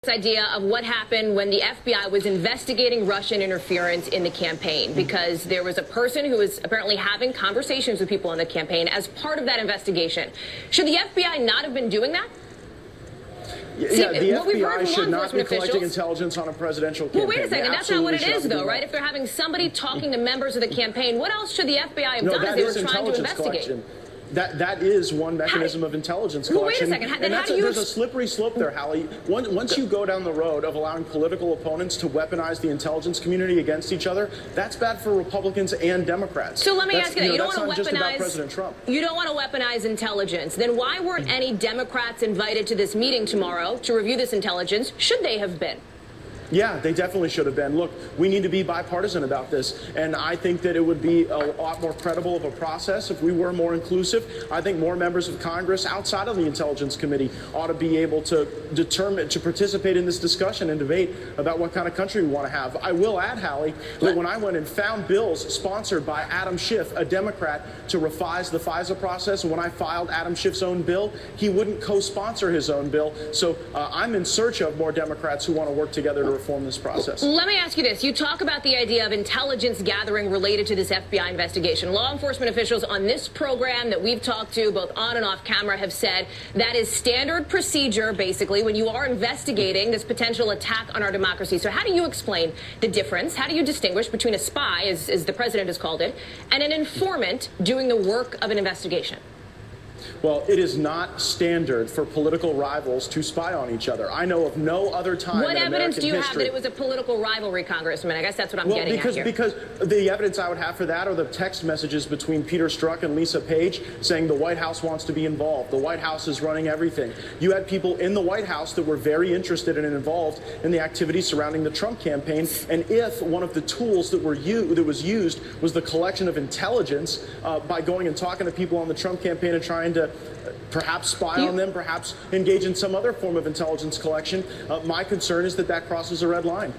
idea of what happened when the FBI was investigating Russian interference in the campaign, because there was a person who was apparently having conversations with people in the campaign as part of that investigation. Should the FBI not have been doing that? Yeah, the FBI should not be collecting intelligence on a presidential campaign. Well, wait a second. That's not what it is, though, right? If they're having somebody talking to members of the campaign, what else should the FBI have done as they were trying to investigate? That is one mechanism of intelligence collection. Well, wait a second. And there's a slippery slope there, Hallie. Once you go down the road of allowing political opponents to weaponize the intelligence community against each other, that's bad for Republicans and Democrats. So let me ask you that. You don't want to weaponize President Trump. You don't want to weaponize intelligence. Then why weren't any Democrats invited to this meeting tomorrow to review this intelligence? Should they have been? Yeah, they definitely should have been. Look, we need to be bipartisan about this, and I think that it would be a lot more credible of a process if we were more inclusive. I think more members of Congress outside of the Intelligence Committee ought to be able to participate in this discussion and debate about what kind of country we want to have. I will add, Hallie, that when I went and found bills sponsored by Adam Schiff, a Democrat, to revise the FISA process, and when I filed Adam Schiff's own bill, he wouldn't co-sponsor his own bill. So I'm in search of more Democrats who want to work together to reform this process. Let me ask you this. You talk about the idea of intelligence gathering related to this FBI investigation. Law enforcement officials on this program that we've talked to, both on and off camera, have said that is standard procedure, basically, when you are investigating this potential attack on our democracy. So how do you explain the difference? How do you distinguish between a spy, as the president has called it, and an informant doing the work of an investigation? Well, it is not standard for political rivals to spy on each other. I know of no other time What in evidence American do you history. have that it was a political rivalry, Congressman? I guess that's what I'm getting at here. Because the evidence I would have for that are the text messages between Peter Strzok and Lisa Page saying the White House wants to be involved. The White House is running everything. You had people in the White House that were very interested and involved in the activities surrounding the Trump campaign. And if one of the tools that was used was the collection of intelligence by going and talking to people on the Trump campaign and trying to perhaps spy on them, perhaps engage in some other form of intelligence collection, my concern is that that crosses a red line.